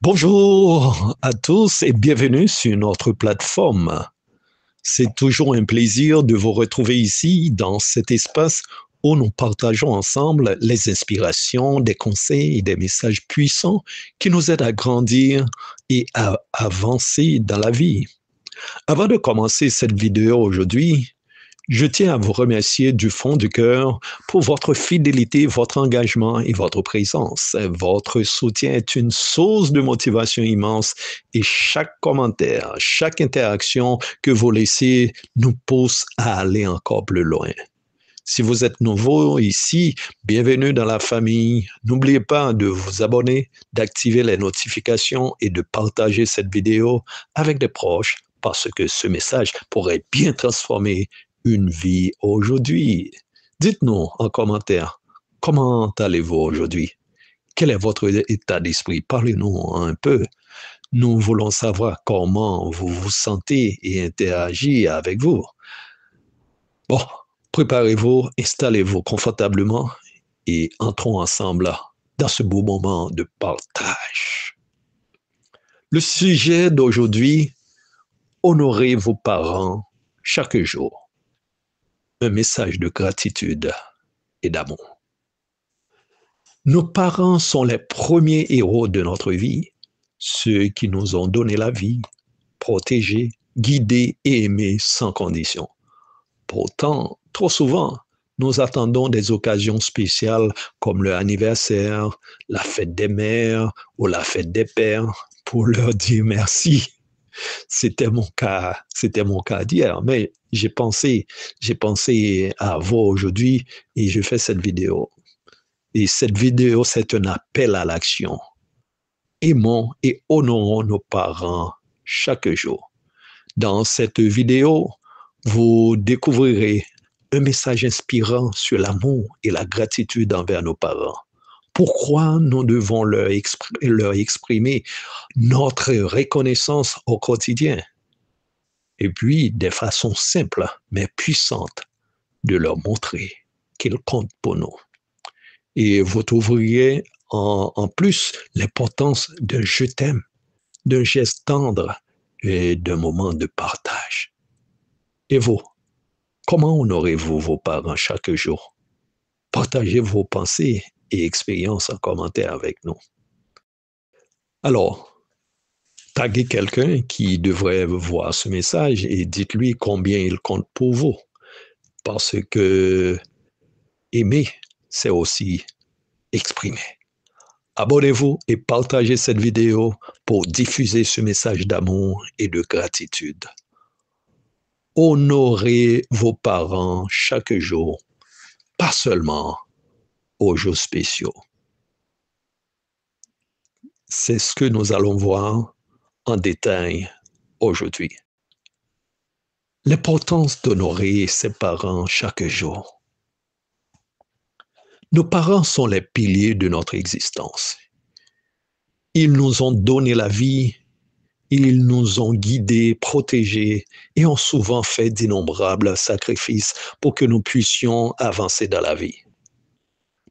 Bonjour à tous et bienvenue sur notre plateforme. C'est toujours un plaisir de vous retrouver ici dans cet espace où nous partageons ensemble les inspirations, des conseils et des messages puissants qui nous aident à grandir et à avancer dans la vie. Avant de commencer cette vidéo aujourd'hui, je tiens à vous remercier du fond du cœur pour votre fidélité, votre engagement et votre présence. Votre soutien est une source de motivation immense et chaque commentaire, chaque interaction que vous laissez nous pousse à aller encore plus loin. Si vous êtes nouveau ici, bienvenue dans la famille. N'oubliez pas de vous abonner, d'activer les notifications et de partager cette vidéo avec des proches parce que ce message pourrait bien transformer une vie aujourd'hui. Dites-nous en commentaire, comment allez-vous aujourd'hui? Quel est votre état d'esprit? Parlez-nous un peu. Nous voulons savoir comment vous vous sentez et interagir avec vous. Bon, préparez-vous, installez-vous confortablement et entrons ensemble dans ce beau moment de partage. Le sujet d'aujourd'hui, honorez vos parents chaque jour. Un message de gratitude et d'amour. Nos parents sont les premiers héros de notre vie, ceux qui nous ont donné la vie, protégés, guidés et aimés sans condition. Pourtant, trop souvent, nous attendons des occasions spéciales comme le anniversaire, la fête des mères ou la fête des pères pour leur dire merci. C'était mon cas d'hier, mais j'ai pensé à vous aujourd'hui et je fais cette vidéo. Et cette vidéo, c'est un appel à l'action. Aimons et honorons nos parents chaque jour. Dans cette vidéo, vous découvrirez un message inspirant sur l'amour et la gratitude envers nos parents. Pourquoi nous devons leur exprimer notre reconnaissance au quotidien? Et puis, des façons simples mais puissantes de leur montrer qu'ils comptent pour nous. Et vous trouveriez en plus l'importance d'un je t'aime, d'un geste tendre et d'un moment de partage. Et vous, comment honorez-vous vos parents chaque jour? Partagez vos pensées et expériences en commentaire avec nous. Alors, taguez quelqu'un qui devrait voir ce message et dites-lui combien il compte pour vous. Parce que aimer, c'est aussi exprimer. Abonnez-vous et partagez cette vidéo pour diffuser ce message d'amour et de gratitude. Honorez vos parents chaque jour, pas seulement aux jours spéciaux. C'est ce que nous allons voir en détail aujourd'hui. L'importance d'honorer ses parents chaque jour. Nos parents sont les piliers de notre existence. Ils nous ont donné la vie, ils nous ont guidés, protégés et ont souvent fait d'innombrables sacrifices pour que nous puissions avancer dans la vie.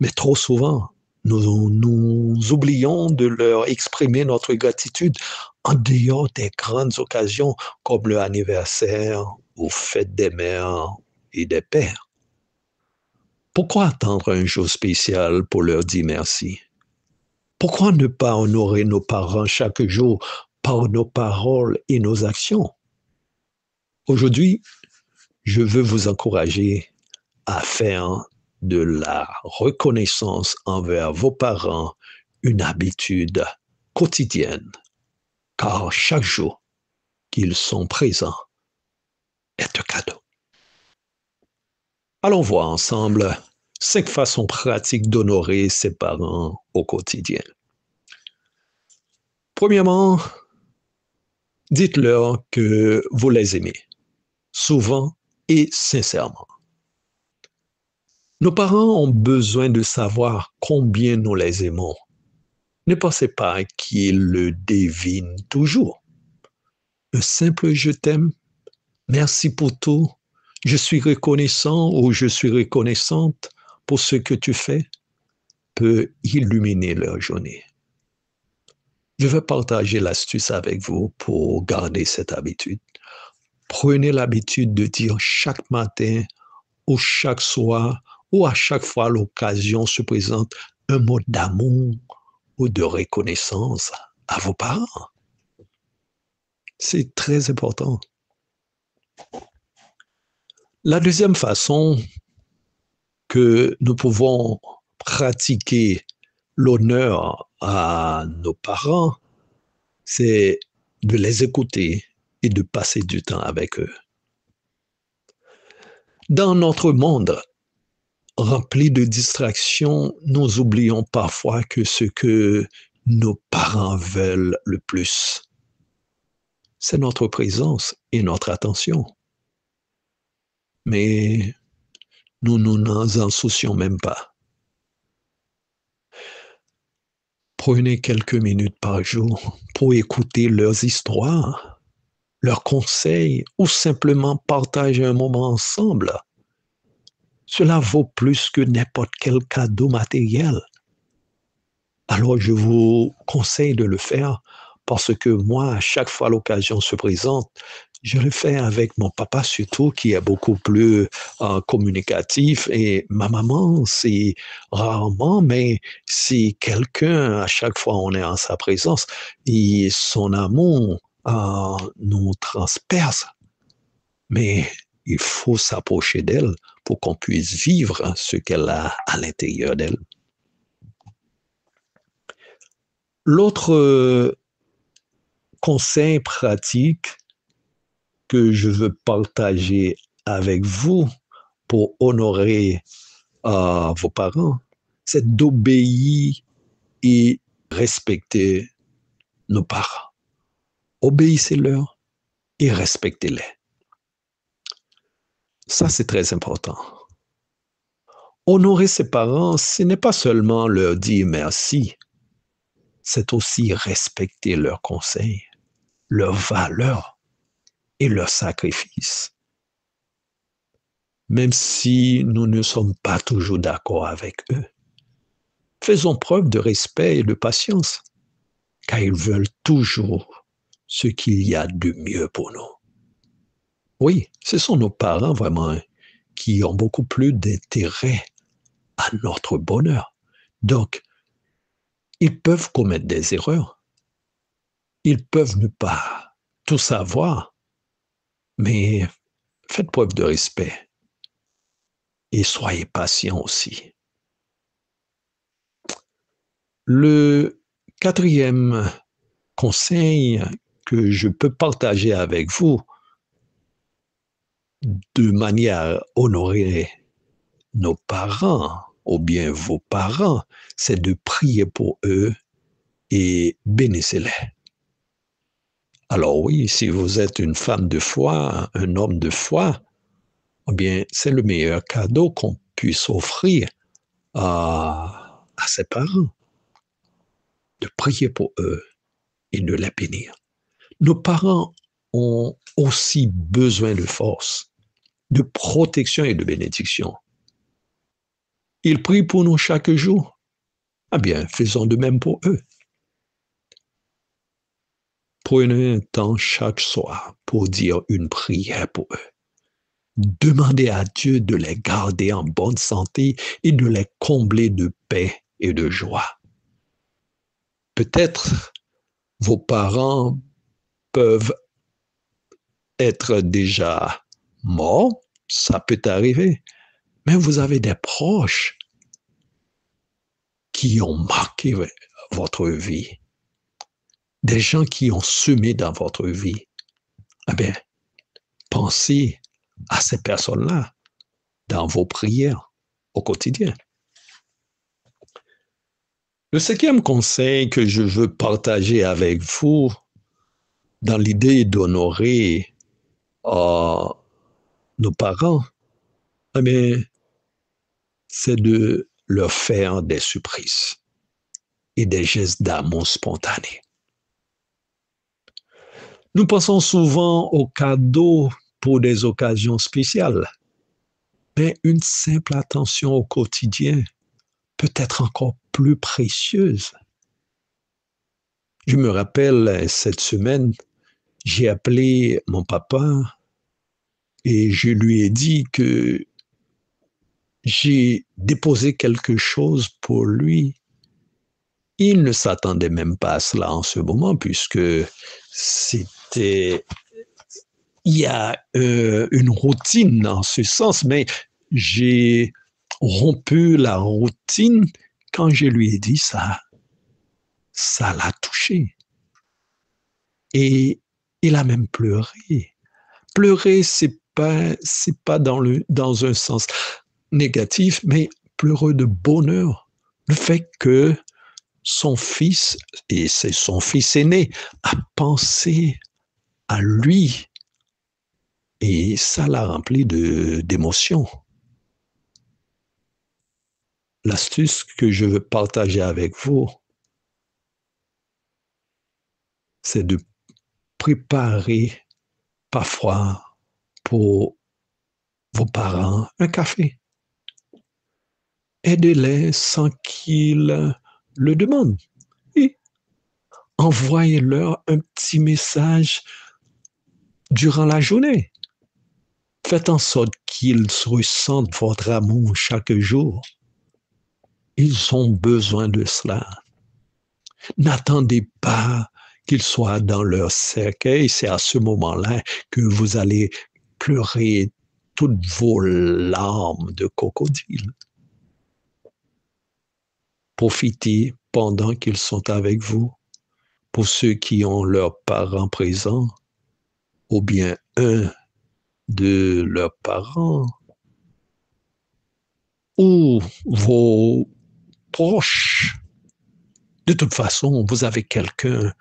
Mais trop souvent, nous oublions de leur exprimer notre gratitude en dehors des grandes occasions comme le anniversaire ou fête des mères et des pères. Pourquoi attendre un jour spécial pour leur dire merci? Pourquoi ne pas honorer nos parents chaque jour par nos paroles et nos actions? Aujourd'hui, je veux vous encourager à faire de la reconnaissance envers vos parents une habitude quotidienne, car chaque jour qu'ils sont présents est un cadeau. Allons voir ensemble 5 façons pratiques d'honorer ses parents au quotidien. Premièrement, dites-leur que vous les aimez, souvent et sincèrement. Nos parents ont besoin de savoir combien nous les aimons. Ne pensez pas qu'ils le devinent toujours. Un simple je t'aime, merci pour tout, je suis reconnaissant ou je suis reconnaissante pour ce que tu fais peut illuminer leur journée. Je vais partager l'astuce avec vous pour garder cette habitude. Prenez l'habitude de dire chaque matin ou chaque soir ou à chaque fois l'occasion se présente un mot d'amour ou de reconnaissance à vos parents. C'est très important. La deuxième façon que nous pouvons pratiquer l'honneur à nos parents, c'est de les écouter et de passer du temps avec eux. Dans notre monde rempli de distractions, nous oublions parfois que ce que nos parents veulent le plus, c'est notre présence et notre attention. Mais nous nous en soucions même pas. Prenez quelques minutes par jour pour écouter leurs histoires, leurs conseils ou simplement partager un moment ensemble. Cela vaut plus que n'importe quel cadeau matériel. Alors je vous conseille de le faire parce que moi, à chaque fois l'occasion se présente, je le fais avec mon papa surtout, qui est beaucoup plus communicatif, et ma maman, c'est rarement, mais c'est quelqu'un, à chaque fois on est en sa présence, et son amour nous transperce. Mais il faut s'approcher d'elle pour qu'on puisse vivre ce qu'elle a à l'intérieur d'elle. L'autre conseil pratique que je veux partager avec vous pour honorer vos parents, c'est d'obéir et respecter nos parents. Obéissez-leur et respectez-les. Ça, c'est très important. Honorer ses parents, ce n'est pas seulement leur dire merci, c'est aussi respecter leurs conseils, leurs valeurs et leurs sacrifices. Même si nous ne sommes pas toujours d'accord avec eux, faisons preuve de respect et de patience, car ils veulent toujours ce qu'il y a de mieux pour nous. Oui, ce sont nos parents vraiment qui ont beaucoup plus d'intérêt à notre bonheur. Donc, ils peuvent commettre des erreurs. Ils peuvent ne pas tout savoir, mais faites preuve de respect et soyez patient aussi. Le quatrième conseil que je peux partager avec vous de manière à honorer nos parents ou bien vos parents, c'est de prier pour eux et bénissez-les. Alors oui, si vous êtes une femme de foi, un homme de foi, eh bien, c'est le meilleur cadeau qu'on puisse offrir à ses parents, de prier pour eux et de les bénir. Nos parents ont aussi besoin de force, de protection et de bénédiction. Ils prient pour nous chaque jour. Eh bien, faisons de même pour eux. Prenez un temps chaque soir pour dire une prière pour eux. Demandez à Dieu de les garder en bonne santé et de les combler de paix et de joie. Peut-être vos parents peuvent être déjà morts, ça peut arriver, mais vous avez des proches qui ont marqué votre vie, des gens qui ont semé dans votre vie. Eh bien, pensez à ces personnes-là dans vos prières au quotidien. Le cinquième conseil que je veux partager avec vous dans l'idée d'honorer nos parents, eh bien, c'est de leur faire des surprises et des gestes d'amour spontanés. Nous pensons souvent aux cadeaux pour des occasions spéciales, mais une simple attention au quotidien peut être encore plus précieuse. Je me rappelle cette semaine, j'ai appelé mon papa et je lui ai dit que j'ai déposé quelque chose pour lui. Il ne s'attendait même pas à cela en ce moment puisque c'était il y a une routine dans ce sens, mais j'ai rompu la routine quand je lui ai dit ça. Ça l'a touché. Et il a même pleuré. Pleurer, c'est pas dans un sens négatif, mais pleurer de bonheur. Le fait que son fils, et c'est son fils aîné, a pensé à lui. Et ça l'a rempli d'émotions. L'astuce que je veux partager avec vous, c'est de préparer parfois pour vos parents un café. Aidez-les sans qu'ils le demandent. Et envoyez-leur un petit message durant la journée. Faites en sorte qu'ils ressentent votre amour chaque jour. Ils ont besoin de cela. N'attendez pas qu'ils soient dans leur cercueil. C'est à ce moment-là que vous allez pleurer toutes vos larmes de crocodile. Profitez pendant qu'ils sont avec vous. Pour ceux qui ont leurs parents présents, ou bien un de leurs parents, ou vos proches. De toute façon, vous avez quelqu'un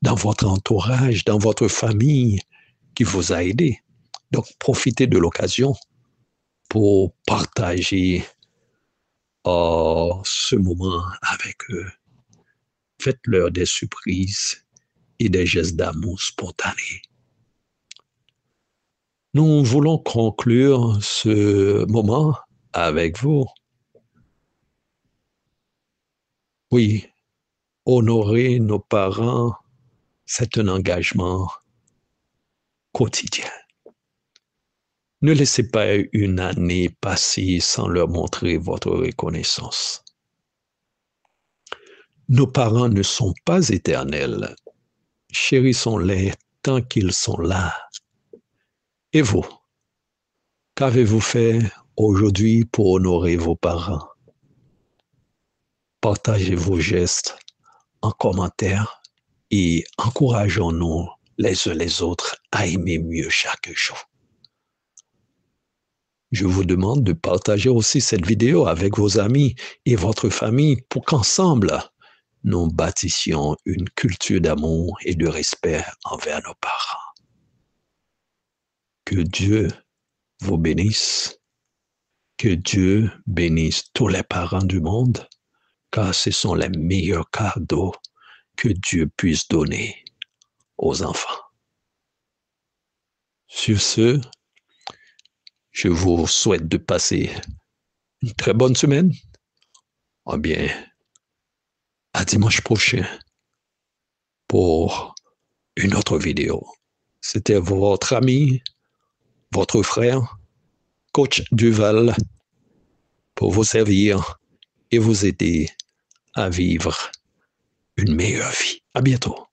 dans votre entourage, dans votre famille, qui vous a aidé. Donc, profitez de l'occasion pour partager ce moment avec eux. Faites-leur des surprises et des gestes d'amour spontanés. Nous voulons conclure ce moment avec vous. Oui, honorer nos parents, c'est un engagement quotidien. Ne laissez pas une année passer sans leur montrer votre reconnaissance. Nos parents ne sont pas éternels. Chérissons-les tant qu'ils sont là. Et vous, qu'avez-vous fait aujourd'hui pour honorer vos parents? Partagez vos gestes en commentaire et encourageons-nous les uns les autres à aimer mieux chaque jour. Je vous demande de partager aussi cette vidéo avec vos amis et votre famille pour qu'ensemble, nous bâtissions une culture d'amour et de respect envers nos parents. Que Dieu vous bénisse, que Dieu bénisse tous les parents du monde, car ce sont les meilleurs cadeaux que Dieu puisse donner aux enfants. Sur ce, je vous souhaite de passer une très bonne semaine. Eh bien, à dimanche prochain pour une autre vidéo. C'était votre ami, votre frère, Coach Duval, pour vous servir et vous aider à vivre une meilleure vie. À bientôt.